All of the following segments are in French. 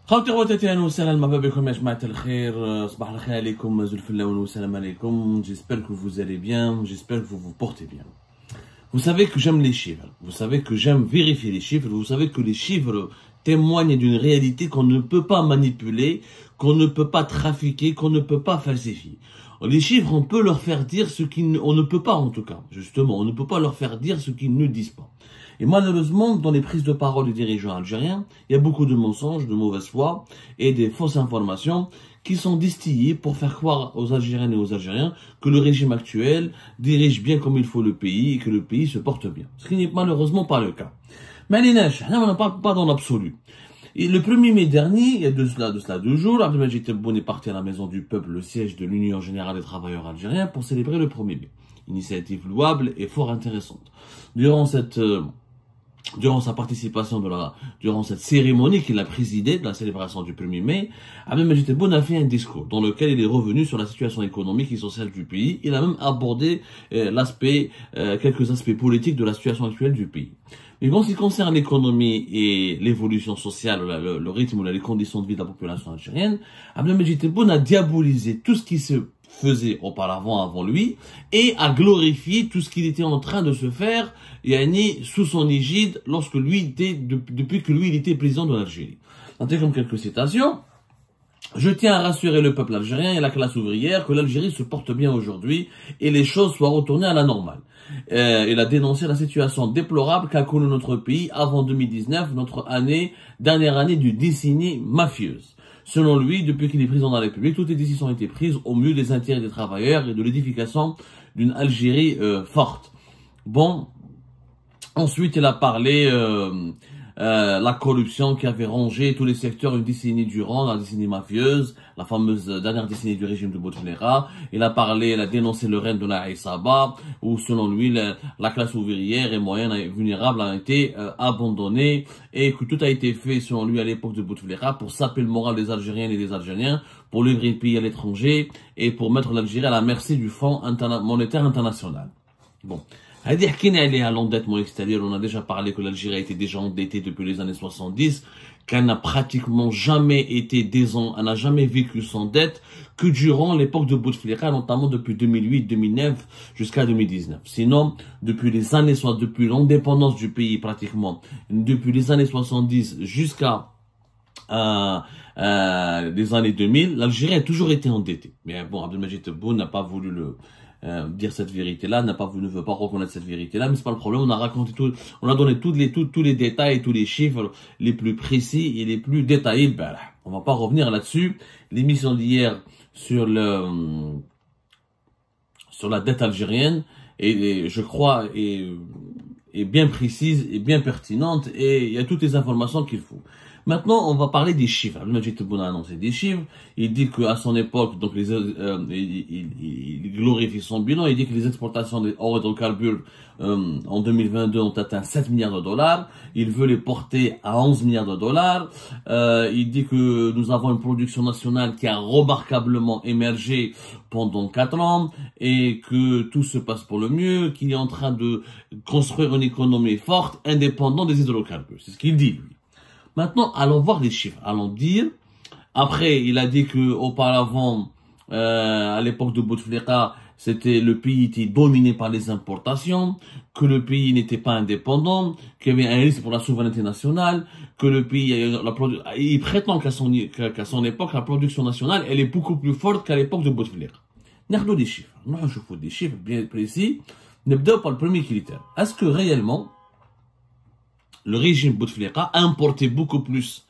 خوتي خواتاتي اهلا وسهلا مرحبا بكم يا جماعة الخير صباح الخير عليكم زلفلا والسلام عليكم. J'espère que vous allez bien, j'espère que vous vous portez bien. Vous savez que j'aime les chiffres, vous savez que j'aime vérifier les chiffres, vous savez que les chiffres témoignent d'une réalité qu'on ne peut pas manipuler, qu'on ne peut pas trafiquer, qu'on ne peut pas falsifier. Les chiffres, on peut leur faire dire ce qu'on ne peut pas en tout cas, justement, on ne peut pas leur faire dire ce qu'ils ne disent pas. Et malheureusement, dans les prises de parole des dirigeants algériens, il y a beaucoup de mensonges, de mauvaise foi et des fausses informations qui sont distillées pour faire croire aux Algériennes et aux Algériens que le régime actuel dirige bien comme il faut le pays et que le pays se porte bien. Ce qui n'est malheureusement pas le cas. Mais on ne parle pas dans l'absolu. Et le 1er mai dernier, il y a de cela 2 jours, Abdelmadjid Tebboune est parti à la Maison du Peuple, le siège de l'Union Générale des Travailleurs Algériens, pour célébrer le 1er mai. Initiative louable et fort intéressante. Durant sa participation durant cette cérémonie qu'il a présidée de la célébration du 1er mai, Abdelmadjid Tebboune a fait un discours dans lequel il est revenu sur la situation économique et sociale du pays. Il a même abordé quelques aspects politiques de la situation actuelle du pays. Mais en ce qui concerne l'économie et l'évolution sociale, le rythme ou les conditions de vie de la population algérienne, Abdelmadjid Tebboune a diabolisé tout ce qui se faisait auparavant avant lui et a glorifié tout ce qu'il était en train de se faire sous son égide depuis que lui il était président de l'Algérie. Notez comme quelques citations. Je tiens à rassurer le peuple algérien et la classe ouvrière que l'Algérie se porte bien aujourd'hui et les choses soient retournées à la normale. Il a dénoncé la situation déplorable qu'a connue notre pays avant 2019, dernière année du décennie mafieuse. Selon lui, depuis qu'il est président de la République, toutes les décisions ont été prises au mieux des intérêts des travailleurs et de l'édification d'une Algérie forte. Bon, ensuite il a parlé la corruption qui avait rongé tous les secteurs une décennie durant, la décennie mafieuse, la fameuse dernière décennie du régime de Bouteflika. Il a dénoncé le règne de la Issaba, où selon lui, la classe ouvrière et moyenne et vulnérable a été abandonnée et que tout a été fait selon lui à l'époque de Bouteflika pour saper le moral des Algériennes et des Algériens, pour livrer le pays à l'étranger et pour mettre l'Algérie à la merci du Fonds monétaire international. Bon. À l'endettement extérieur, on a déjà parlé que l'Algérie a été déjà endettée depuis les années 70, qu'elle n'a pratiquement jamais elle n'a jamais vécu sans dette que durant l'époque de Bouteflika, notamment depuis 2008, 2009 jusqu'à 2019. Sinon, depuis l'indépendance du pays pratiquement, depuis les années 70 jusqu'à les années 2000, l'Algérie a toujours été endettée. Mais bon, Abdelmadjid Tebboune n'a pas voulu dire cette vérité-là, ne veut pas reconnaître cette vérité-là, mais c'est pas le problème. On a donné tous les détails et tous les chiffres les plus précis et les plus détaillés. On va pas revenir là-dessus. L'émission d'hier sur la dette algérienne je crois est bien précise et bien pertinente et il y a toutes les informations qu'il faut. Maintenant, on va parler des chiffres. Abdelmadjid Tebboune a annoncé des chiffres. Il dit qu'à son époque, donc il glorifie son bilan. Il dit que les exportations d'or et d'hydrocarbures en 2022 ont atteint 7 milliards de dollars. Il veut les porter à 11 milliards de dollars. Il dit que nous avons une production nationale qui a remarquablement émergé pendant 4 ans et que tout se passe pour le mieux, qu'il est en train de construire une économie forte, indépendante des hydrocarbures. C'est ce qu'il dit, lui. Maintenant, allons voir les chiffres. Allons dire. Après, il a dit que auparavant, à l'époque de Bouteflika, le pays était dominé par les importations, que le pays n'était pas indépendant, qu'il y avait un risque pour la souveraineté nationale, que le pays, il prétend qu'à son époque, la production nationale, elle est beaucoup plus forte qu'à l'époque de Bouteflika. Nardons des chiffres. Nous, je fais des chiffres bien précis. N'abdou par le premier critère. Est-ce que réellement, le régime Bouteflika a importé beaucoup plus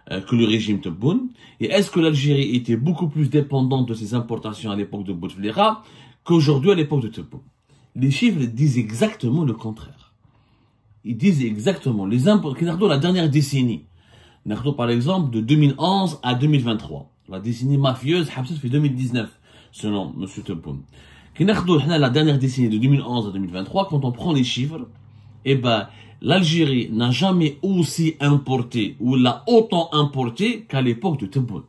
que le régime Tebboune? Et est-ce que l'Algérie était beaucoup plus dépendante de ses importations à l'époque de Bouteflika qu'aujourd'hui à l'époque de Tebboune? Les chiffres disent exactement le contraire. Ils disent exactement les imports. La dernière décennie, par exemple, de 2011 à 2023, la décennie mafieuse, fait 2019, selon M. Tebboune. La dernière décennie de 2011 à 2023, quand on prend les chiffres, l'Algérie n'a jamais aussi importé ou l'a autant importé qu'à l'époque de Tebboune.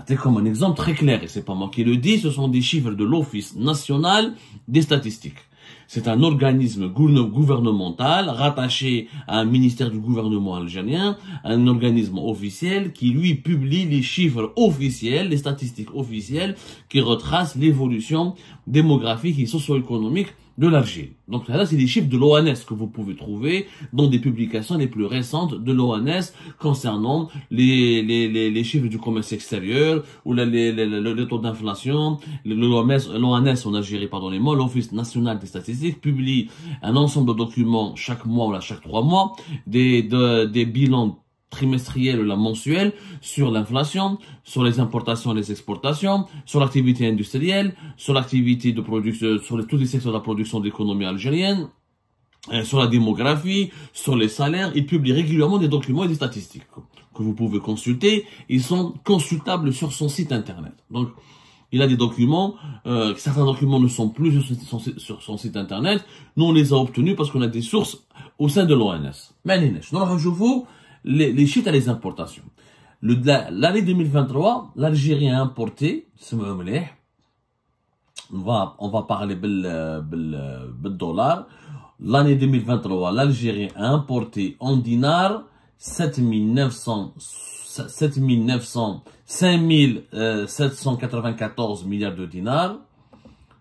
C'est comme un exemple très clair, et c'est pas moi qui le dis, ce sont des chiffres de l'Office national des statistiques. c'est un organisme gouvernemental rattaché à un ministère du gouvernement algérien, un organisme officiel qui lui publie les chiffres officiels, les statistiques officielles qui retracent l'évolution démographique et socio-économique de l'Algérie. Donc là, c'est les chiffres de l'ONS que vous pouvez trouver dans des publications les plus récentes de l'ONS concernant les chiffres du commerce extérieur ou le taux d'inflation. L'ONS en Algérie, pardonnez-moi, l'Office national des statistiques publie un ensemble de documents chaque mois ou chaque 3 mois, des bilans trimestriel ou la mensuelle sur l'inflation, sur les importations et les exportations, sur l'activité industrielle, sur l'activité de production, sur tous les secteurs de la production de l'économie algérienne, sur la démographie, sur les salaires. Il publie régulièrement des documents et des statistiques que vous pouvez consulter. Ils sont consultables sur son site internet. Donc, il a des documents, certains documents ne sont plus sur son site internet. Nous, on les a obtenus parce qu'on a des sources au sein de l'ONS. Mais je vous les chiffres à les importations. L'année 2023, l'Algérie a importé, on va parler bil dollar. L'année 2023, l'Algérie a importé en dinars 5794 milliards de dinars.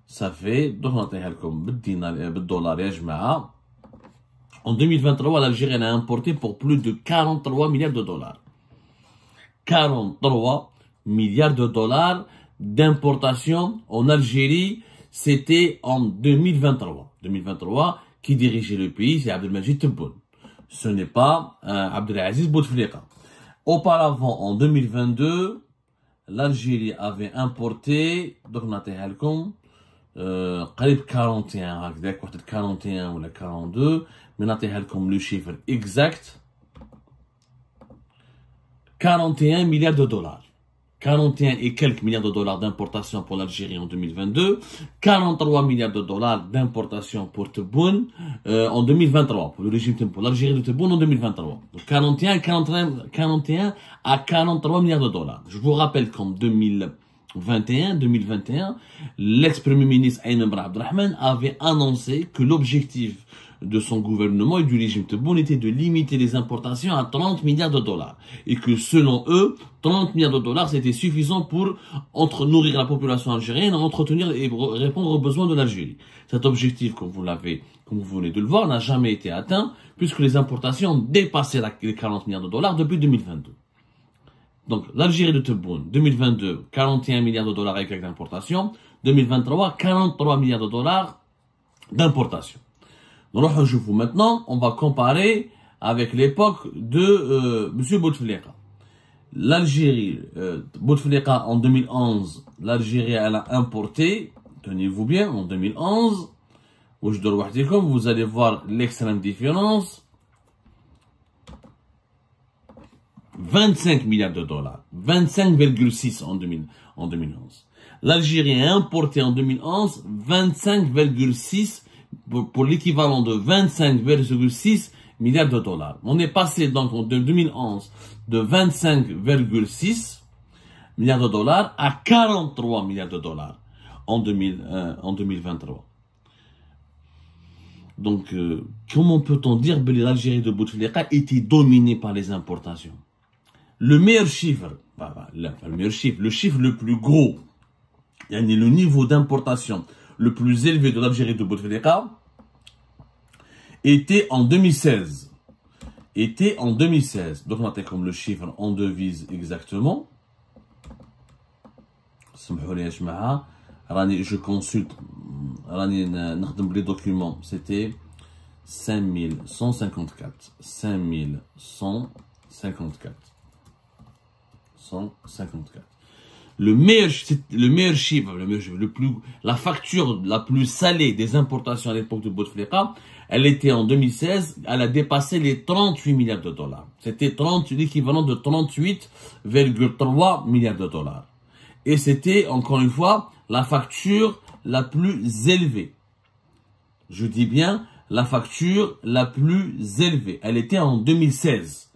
Ça fait, donc dollar, en 2023, l'Algérie a importé pour plus de 43 milliards de dollars. 43 milliards de dollars d'importation en Algérie, c'était en 2023. 2023, qui dirigeait le pays, c'est Abdelmajid Tebboune. Ce n'est pas Abdelaziz Bouteflika. Auparavant, en 2022, l'Algérie avait importé, donc on a قريب 41 هكذاك وحده 41 ولا 42 mais نعطيها لكم le chiffre exact 41 milliards de dollars 41 et quelques milliards de dollars d'importation pour l'Algérie en 2022 43 milliards de dollars d'importation pour Tebboune en 2023 pour le régime pour l'Algérie de Tebboune en 2023 donc 41 à 43 milliards de dollars. Je vous rappelle qu'en 2021, l'ex-premier ministre Aïn Ben Abdelrahman avait annoncé que l'objectif de son gouvernement et du régime Tebboune était de limiter les importations à 30 milliards de dollars. Et que selon eux, 30 milliards de dollars c'était suffisant pour nourrir la population algérienne, entretenir et répondre aux besoins de l'Algérie. Cet objectif, comme vous venez de le voir, n'a jamais été atteint puisque les importations ont dépassé les 40 milliards de dollars depuis 2022. Donc, l'Algérie de Tebboune, 2022, 41 milliards de dollars avec d'importation. 2023, 43 milliards de dollars d'importation. Donc, maintenant, on va comparer avec l'époque de M. Bouteflika. L'Algérie, Bouteflika en 2011, l'Algérie, elle a importé, tenez-vous bien, en 2011, vous allez voir l'extrême différence. 25 milliards de dollars, 25,6 en 2011. L'Algérie a importé en 2011 25,6 pour l'équivalent de 25,6 milliards de dollars. On est passé donc en 2011 de 25,6 milliards de dollars à 43 milliards de dollars en 2023. Donc, comment peut-on dire que l'Algérie de Bouteflika était dominée par les importations? Le meilleur chiffre, le chiffre le plus gros, le niveau d'importation le plus élevé de l'Algérie de Bouteflika était en 2016. Donc, on a comme le chiffre en devise exactement. Je consulte les documents. C'était 5154. 5154. 154. Le meilleur chiffre, la facture la plus salée des importations à l'époque de Bouteflika, elle était en 2016, elle a dépassé les 38 milliards de dollars. C'était l'équivalent de 38,3 milliards de dollars. Et c'était, encore une fois, la facture la plus élevée. Je dis bien, la facture la plus élevée. Elle était en 2016.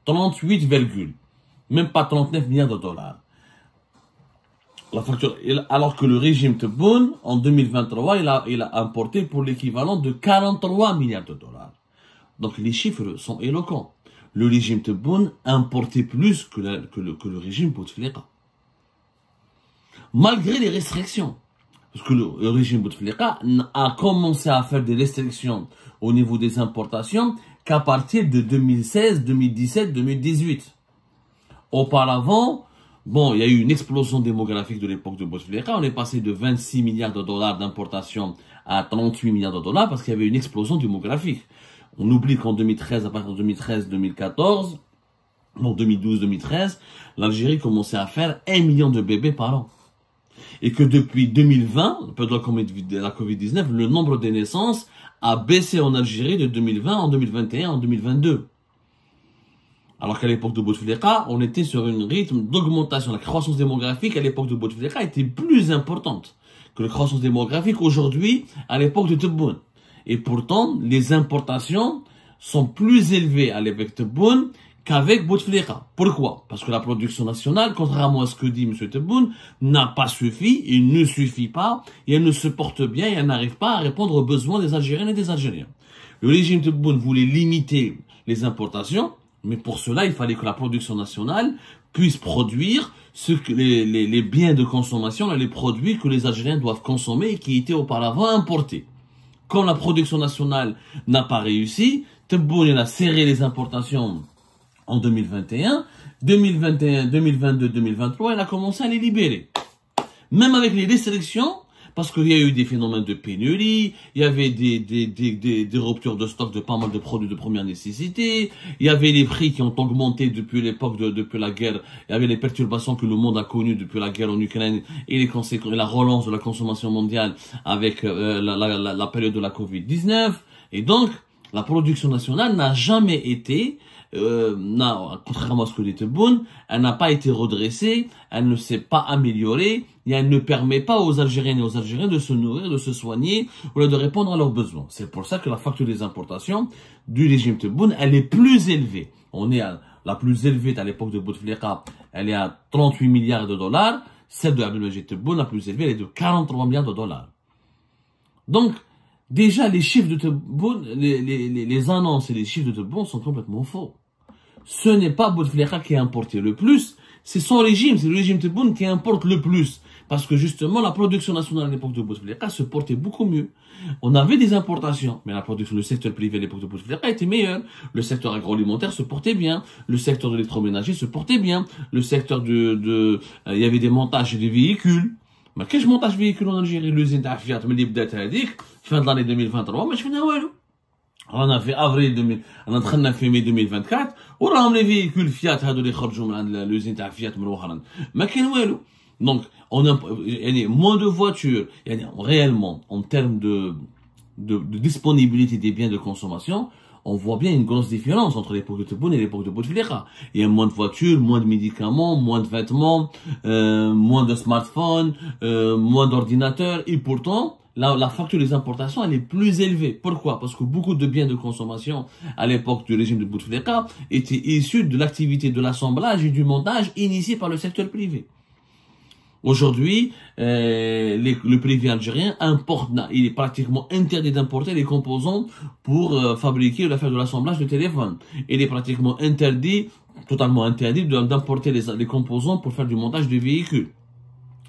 38, même pas 39 milliards de dollars. La facture, alors que le régime Tebboune, en 2023, il a importé pour l'équivalent de 43 milliards de dollars. Donc les chiffres sont éloquents. Le régime Tebboune importait plus que le régime Bouteflika. Malgré les restrictions. Parce que le régime Bouteflika a commencé à faire des restrictions au niveau des importations qu'à partir de 2016, 2017, 2018. Auparavant, bon, il y a eu une explosion démographique de l'époque de Bouteflika. On est passé de 26 milliards de dollars d'importation à 38 milliards de dollars parce qu'il y avait une explosion démographique. On oublie qu'en 2013, à partir de 2013-2014, en 2012-2013, l'Algérie commençait à faire 1 million de bébés par an. Et que depuis 2020, pendant la Covid-19, le nombre de naissances a baissé en Algérie de 2020 en 2021 en 2022. Alors qu'à l'époque de Bouteflika, on était sur un rythme d'augmentation. La croissance démographique à l'époque de Bouteflika était plus importante que la croissance démographique aujourd'hui à l'époque de Tebboune. Et pourtant, les importations sont plus élevées à l'époque de Tebboune qu'avec Bouteflika. Pourquoi? Parce que la production nationale, contrairement à ce que dit M. Tebboune, n'a pas suffi, il ne suffit pas, et elle ne se porte bien, et elle n'arrive pas à répondre aux besoins des Algériennes et des Algériens. Le régime Tebboune voulait limiter les importations, mais pour cela, il fallait que la production nationale puisse produire les biens de consommation, les produits que les Algériens doivent consommer et qui étaient auparavant importés. Quand la production nationale n'a pas réussi, Tebboune a serré les importations en 2021, 2022, 2023, elle a commencé à les libérer. Même avec les restrictions, parce qu'il y a eu des phénomènes de pénurie, il y avait des ruptures de stock de pas mal de produits de première nécessité, il y avait les prix qui ont augmenté depuis l'époque depuis la guerre, il y avait les perturbations que le monde a connues depuis la guerre en Ukraine et les conséquences, la relance de la consommation mondiale avec la période de la Covid-19. Et donc, la production nationale n'a jamais été contrairement à ce que dit Tebboune, elle n'a pas été redressée, elle ne s'est pas améliorée, et elle ne permet pas aux Algériennes et aux Algériens de se nourrir, de se soigner, ou de répondre à leurs besoins. C'est pour ça que la facture des importations du régime Tebboune, elle est plus élevée. On est à la plus élevée à l'époque de Bouteflika, elle est à 38 milliards de dollars, celle de Abdelmajid Tebboune, la plus élevée, elle est de 43 milliards de dollars. Donc, déjà, les chiffres de Tebboune, les annonces et les chiffres de Tebboune sont complètement faux. Ce n'est pas Bouteflika qui a importé le plus, c'est son régime, c'est le régime Tebboune qui importe le plus. Parce que justement, la production nationale à l'époque de Bouteflika se portait beaucoup mieux. On avait des importations, mais la production, le secteur privé à l'époque de Bouteflika était meilleur. Le secteur agroalimentaire se portait bien. Le secteur de l'électroménager se portait bien. Le secteur il y avait des montages des véhicules. Mais qu'est-ce que montage véhicule en Algérie? L'usine d'Afiat, mais fin de l'année 2023, mais je fais on a fait avril 2000, on est en train de faire mai 2024, on a les véhicules Fiat, les kharjou l'usine de Fiat, mais donc, on a, moins de voitures, réellement, en termes de disponibilité des biens de consommation, on voit bien une grosse différence entre l'époque de Tebboune et l'époque de Bouteflika. Il y a moins de voitures, moins de médicaments, moins de vêtements, moins de smartphones, moins d'ordinateurs, et pourtant, la facture des importations, elle est plus élevée. Pourquoi? Parce que beaucoup de biens de consommation à l'époque du régime de Bouteflika étaient issus de l'activité de l'assemblage et du montage initié par le secteur privé. Aujourd'hui, le privé algérien importe, il est pratiquement interdit d'importer les composants pour fabriquer ou faire de l'assemblage de téléphone. Il est pratiquement interdit, totalement interdit d'importer les composants pour faire du montage de véhicules.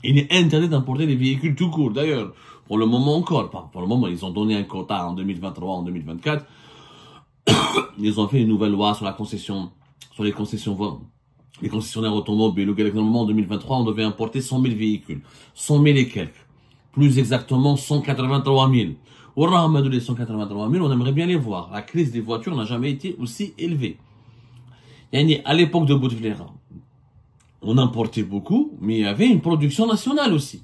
Il est interdit d'importer les véhicules tout court, d'ailleurs. Pour le moment encore, pour le moment, ils ont donné un quota en 2023, en 2024. Ils ont fait une nouvelle loi sur la concession, sur les concessionnaires automobiles. Normalement, en 2023, on devait importer 100 000 véhicules. 100 000 et quelques. Plus exactement, 183 000. Au rang de les 183 000, on aimerait bien les voir. La crise des voitures n'a jamais été aussi élevée. À l'époque de Bouteflika, on importait beaucoup, mais il y avait une production nationale aussi.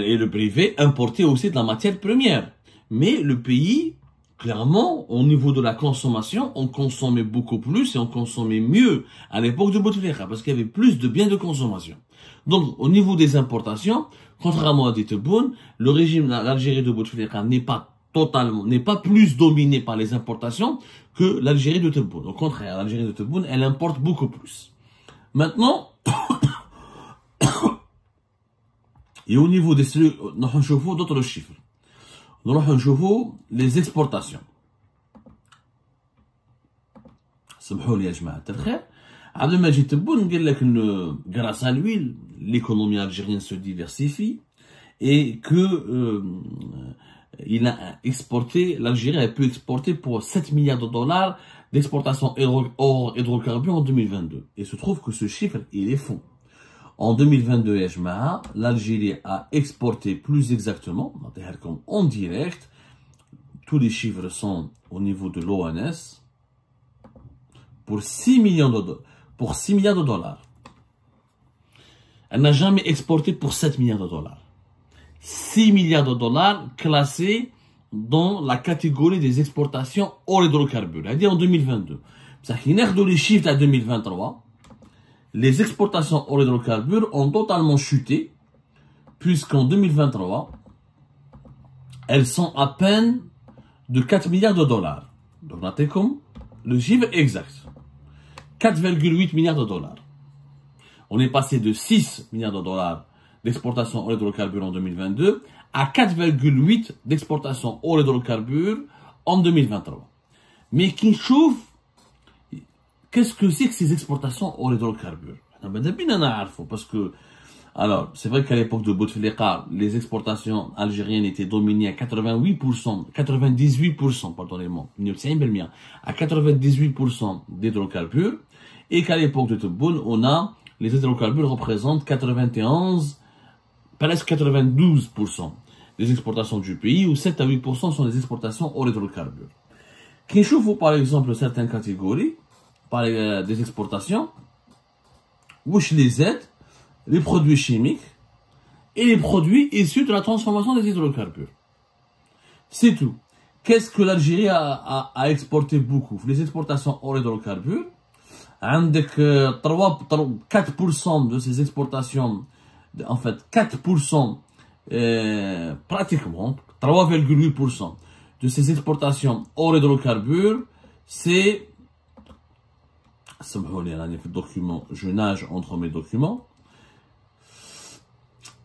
Et le privé importait aussi de la matière première. Mais le pays, clairement, au niveau de la consommation, on consommait beaucoup plus et on consommait mieux à l'époque de Bouteflika, parce qu'il y avait plus de biens de consommation. Donc, au niveau des importations, contrairement à Tebboune, le régime l'Algérie de Bouteflika n'est pas plus dominé par les importations que l'Algérie de Tebboune. Au contraire, l'Algérie de Tebboune, elle importe beaucoup plus. Maintenant, Et au niveau des cellules, nous avons d'autres chiffres. Nous avons les exportations. سمحوا لي يا جماعة الخير. عبد المجيد تبون قال لك que grâce à l'huile, l'économie algérienne se diversifie et que il a exporté, l'Algérie a pu exporter pour 7 milliards de dollars d'exportation hors hydrocarbures en 2022. Et il se trouve que ce chiffre, il est faux. En 2022, ya jma'a, l'Algérie a exporté plus exactement, en direct, tous les chiffres sont au niveau de l'ONS, pour 6 milliards de dollars. Elle n'a jamais exporté pour 7 milliards de dollars. 6 milliards de dollars classés dans la catégorie des exportations hors hydrocarbures. C'est-à-dire en 2022. Ça qui n'est que les chiffres de 2023, les exportations hors hydrocarbures ont totalement chuté, puisqu'en 2023, elles sont à peine de 4 milliards de dollars. Donc, notez comme le chiffre exact. 4,8 milliards de dollars. On est passé de 6 milliards de dollars d'exportation hors hydrocarbures en 2022 à 4,8 d'exportation hors hydrocarbures en 2023. Mais qui chauffe, qu'est-ce que c'est que ces exportations hors hydrocarbures? Parce que, alors, c'est vrai qu'à l'époque de Bouteflika, les exportations algériennes étaient dominées à 88%, 98%, pardonnez-moi, à 98% d'hydrocarbures, et qu'à l'époque de Tebboune, les hydrocarbures représentent 91, presque 92% des exportations du pays, ou 7 à 8% sont des exportations hors hydrocarbures. Qui chauffe, par exemple, certaines catégories, des exportations, où je les aide, les produits chimiques et les produits issus de la transformation des hydrocarbures. C'est tout. Qu'est-ce que l'Algérie a exporté beaucoup? Les exportations hors hydrocarbures. Avec 4% de ces exportations, en fait 4%, pratiquement 3,8% de ces exportations hors hydrocarbures, c'est, je nage entre mes documents,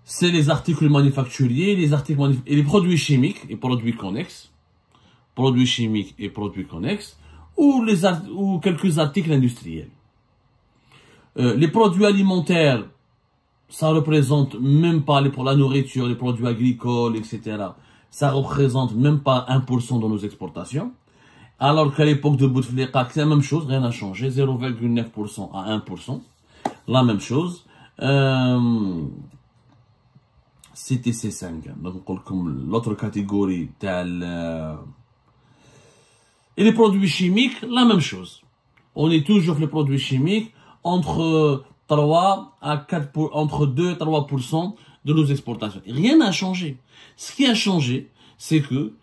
c'est les articles manufacturiers, et les produits chimiques et produits connexes, ou quelques articles industriels. Les produits alimentaires, ça représente même pas pour la nourriture, les produits agricoles, etc. Ça représente même pas 1% de nos exportations. Alors qu'à l'époque de Bouteflika, c'est la même chose, rien n'a changé, 0,9% à 1%. La même chose. C'était C5. Donc, comme l'autre catégorie, et les produits chimiques, la même chose. On est toujours les produits chimiques entre 3 à 4 entre 2 et 3% de nos exportations. Rien n'a changé. Ce qui a changé, c'est que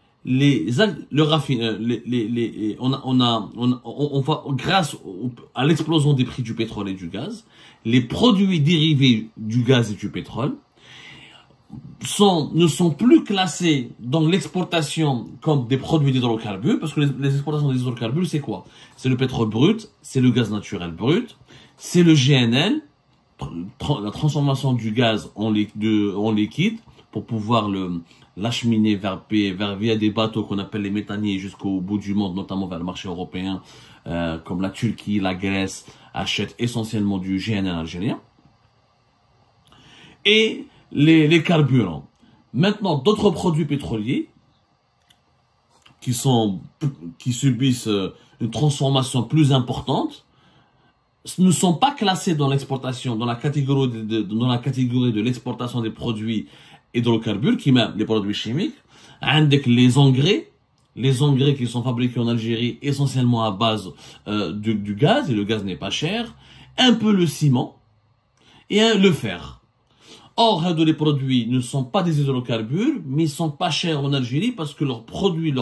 grâce à l'explosion des prix du pétrole et du gaz, les produits dérivés du gaz et du pétrole ne sont plus classés dans l'exportation comme des produits d'hydrocarbures, parce que les exportations des hydrocarbures, c'est quoi? C'est le pétrole brut, c'est le gaz naturel brut, c'est le GNL, la transformation du gaz en liquide, pour pouvoir l'acheminer via des bateaux qu'on appelle les méthaniers jusqu'au bout du monde, notamment vers le marché européen, comme la Turquie, la Grèce, achètent essentiellement du GNL algérien. Et les carburants. Maintenant, d'autres produits pétroliers qui subissent une transformation plus importante ne sont pas classés dans l'exportation, dans la catégorie de l'exportation des produits hydrocarbures, qui même les produits chimiques, avec les engrais qui sont fabriqués en Algérie essentiellement à base du gaz, et le gaz n'est pas cher, un peu le ciment et le fer. Or, les produits ne sont pas des hydrocarbures, mais ils sont pas chers en Algérie parce que leurs produits,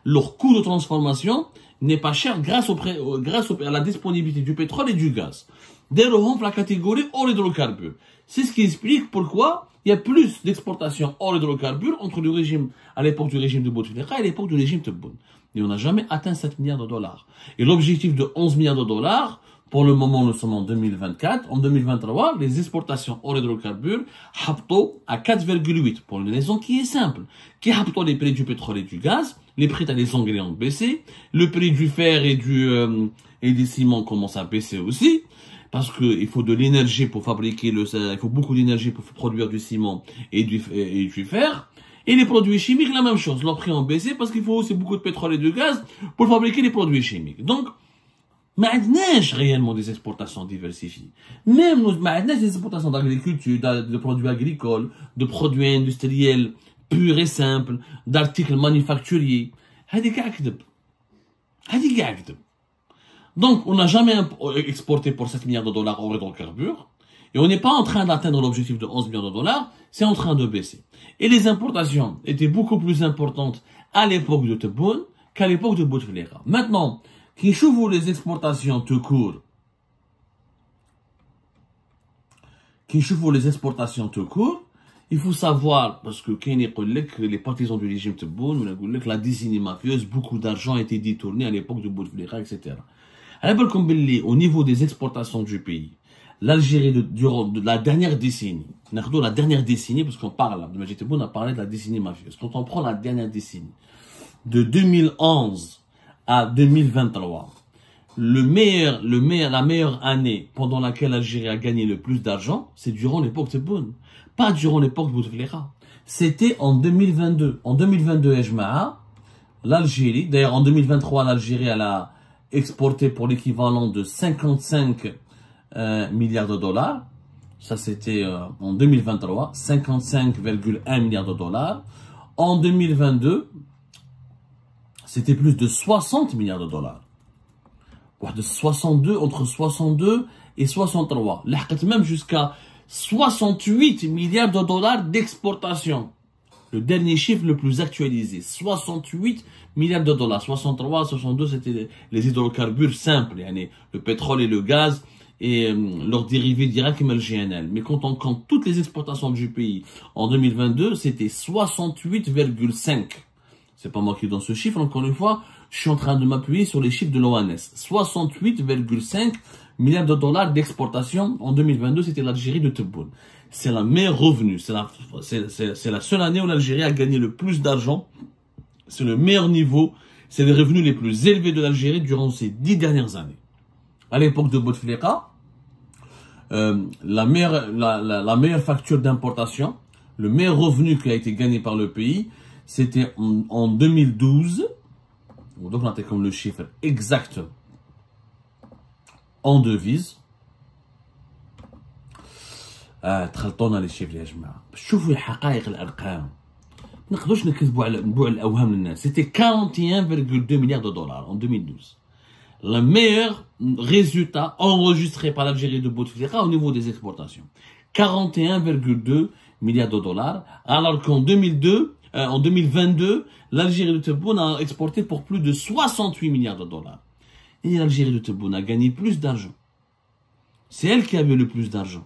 leur coût de transformation n'est pas cher grâce à la disponibilité du pétrole et du gaz. Dès lors, la catégorie hors hydrocarbures. C'est ce qui explique pourquoi il y a plus d'exportations hors hydrocarbures à l'époque du régime de Bouteflika et à l'époque du régime Tebboune. Et on n'a jamais atteint 7 milliards de dollars. Et l'objectif de 11 milliards de dollars, Pour le moment, nous sommes en 2024. En 2023, les exportations hors hydrocarbures hapto à 4,8 pour une raison qui est simple. Qui hapto les prix du pétrole et du gaz, les prix des engrais ont baissé, le prix du fer et des ciments commence à baisser aussi. Parce que il faut de l'énergie pour fabriquer il faut beaucoup d'énergie pour produire du ciment et du fer. Et les produits chimiques, la même chose. Leurs prix ont baissé parce qu'il faut aussi beaucoup de pétrole et de gaz pour fabriquer les produits chimiques. Donc, ما عندناش réellement des exportations diversifiées. Même nous, ما عندناش des exportations d'agriculture, de produits agricoles, de produits industriels purs et simples, d'articles manufacturiers. هذه كاع كذب. هذه كاع كذب. Donc, on n'a jamais exporté pour 7 milliards de dollars hors hydrocarbures. Et on n'est pas en train d'atteindre l'objectif de 11 milliards de dollars, c'est en train de baisser. Et les importations étaient beaucoup plus importantes à l'époque de Tebboune qu'à l'époque de Bouteflika. Maintenant, qui chouvrent les exportations tout court, il faut savoir, parce que les partisans du régime Tebboune, la décennie mafieuse, beaucoup d'argent a été détourné à l'époque de Bouteflika, etc. Au niveau des exportations du pays, l'Algérie, durant la dernière décennie, parce qu'on parle, Abdelmadjid Tebboune a parlé de la décennie mafieuse. Quand on prend la dernière décennie, de 2011 à 2023, la meilleure année pendant laquelle l'Algérie a gagné le plus d'argent, c'est durant l'époque Tebboune. Pas durant l'époque Bouteflika. C'était en 2022. En 2022, l'Algérie, d'ailleurs en 2023, l'Algérie, elle a exporté pour l'équivalent de 55 milliards de dollars. Ça, c'était en 2023, 55,1 milliards de dollars. En 2022, c'était plus de 60 milliards de dollars. Entre 62 et 63. Même jusqu'à 68 milliards de dollars d'exportation. Le dernier chiffre le plus actualisé, 68 milliards de dollars. 63, 62, c'était les hydrocarbures simples, le pétrole et le gaz et leurs dérivés directs comme le GNL. Mais quand on compte toutes les exportations du pays en 2022, c'était 68,5. C'est pas moi qui donne ce chiffre, encore une fois, je suis en train de m'appuyer sur les chiffres de l'ONS. 68,5 milliards de dollars d'exportation en 2022, c'était l'Algérie de Tebboune. C'est la meilleure revenu. C'est la seule année où l'Algérie a gagné le plus d'argent. C'est le meilleur niveau. C'est les revenus les plus élevés de l'Algérie durant ces 10 dernières années. À l'époque de Bouteflika, la meilleure facture d'importation, le meilleur revenu qui a été gagné par le pays, c'était en 2012. Donc on a comme le chiffre exact en devise. تخلطونا les chiffres يا جماعة. شوفوا الحقائق الأرقام. ما نقدروش نكذبوا نبيعوا الأوهام للناس. C'était 41,2 milliards de dollars en 2012. Le meilleur résultat enregistré par l'Algérie de Bouteflika au niveau des exportations. 41,2 milliards de dollars, alors qu'en 2022, l'Algérie de Tebboune a exporté pour plus de 68 milliards de dollars. Et l'Algérie de Tebboune a gagné plus d'argent. C'est elle qui avait le plus d'argent.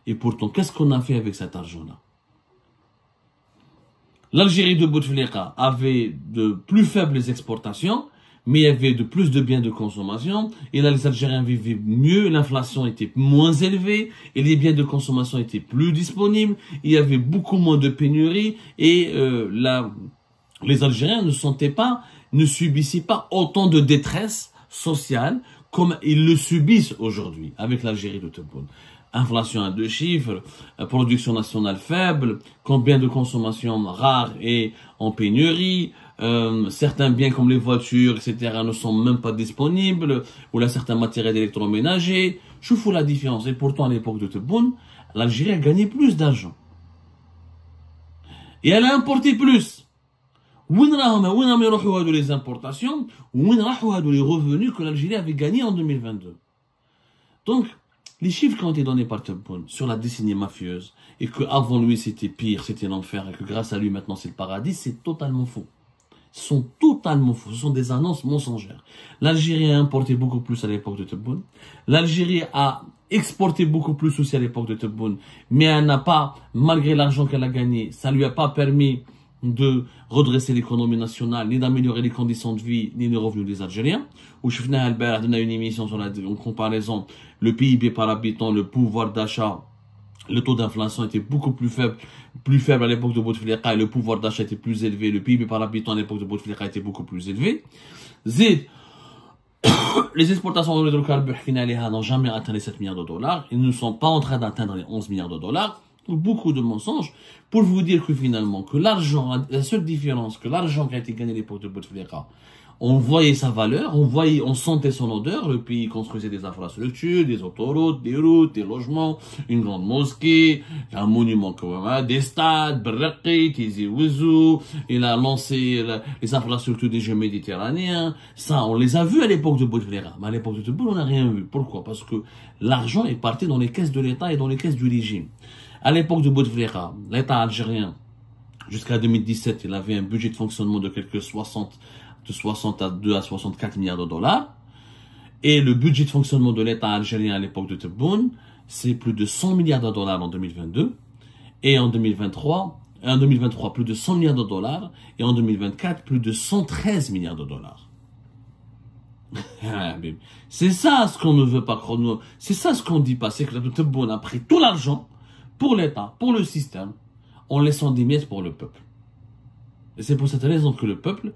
Et pourtant, qu'est-ce qu'on a fait avec cet argent-là? L'Algérie de Bouteflika avait de plus faibles exportations, mais il y avait de plus de biens de consommation, et là les Algériens vivaient mieux, l'inflation était moins élevée, et les biens de consommation étaient plus disponibles, il y avait beaucoup moins de pénurie, et les Algériens ne subissaient pas autant de détresse sociale comme ils le subissent aujourd'hui avec l'Algérie de Tebboune. Inflation à 2 chiffres, production nationale faible, biens de consommation rares et en pénurie, certains biens comme les voitures, etc. ne sont même pas disponibles, ou là certains matériels électroménagers. Je fous la différence. Et pourtant, à l'époque de Tebboune, l'Algérie a gagné plus d'argent. Et elle a importé plus. Où sont les importations? Où sont les revenus que l'Algérie avait gagnés en 2022? Donc, les chiffres qui ont été donnés par Tebboune sur la décennie mafieuse, et qu'avant lui c'était pire, c'était l'enfer, et que grâce à lui maintenant c'est le paradis, c'est totalement faux. Ils sont totalement faux. Ce sont des annonces mensongères. L'Algérie a importé beaucoup plus à l'époque de Tebboune. L'Algérie a exporté beaucoup plus aussi à l'époque de Tebboune. Mais elle n'a pas, malgré l'argent qu'elle a gagné, ça lui a pas permis de redresser l'économie nationale, ni d'améliorer les conditions de vie, ni les revenus des Algériens. Où je venais à donner une émission sur en comparaison, le PIB par habitant, le pouvoir d'achat, le taux d'inflation était beaucoup plus faible à l'époque de Bouteflika et le pouvoir d'achat était plus élevé, le PIB par habitant à l'époque de Bouteflika était beaucoup plus élevé. Zid, les exportations de l'hydrocarbures n'ont jamais atteint les 7 milliards de dollars. Ils ne sont pas en train d'atteindre les 11 milliards de dollars. Beaucoup de mensonges pour vous dire que finalement, que l'argent, la seule différence, que l'argent qui a été gagné à l'époque de Bouteflika, on voyait sa valeur, on sentait son odeur, le pays construisait des infrastructures, des autoroutes, des routes, des logements, une grande mosquée, un monument des stades, Berraqi, Tizi Ouzou, il a lancé les infrastructures des Jeux méditerranéens, ça, on les a vus à l'époque de Bouteflika, mais à l'époque de Tebboune, on n'a rien vu. Pourquoi? Parce que l'argent est parti dans les caisses de l'État et dans les caisses du régime. À l'époque de Bouteflika, l'État algérien, jusqu'à 2017, il avait un budget de fonctionnement de quelques 62 à 64 milliards de dollars. Et le budget de fonctionnement de l'État algérien à l'époque de Tebboune, c'est plus de 100 milliards de dollars en 2022. Et en 2023, plus de 100 milliards de dollars. Et en 2024, plus de 113 milliards de dollars. C'est ça ce qu'on ne veut pas croire. C'est ça ce qu'on dit pas. C'est que Tebboune a pris tout l'argent pour l'État, pour le système, en laissant des miettes pour le peuple. Et c'est pour cette raison que le peuple,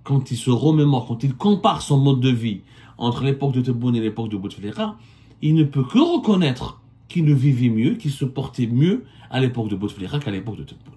quand il se remémore, quand il compare son mode de vie entre l'époque de Tebboune et l'époque de Bouteflika, il ne peut que reconnaître qu'il ne vivait mieux, qu'il se portait mieux à l'époque de Bouteflika qu'à l'époque de Tebboune.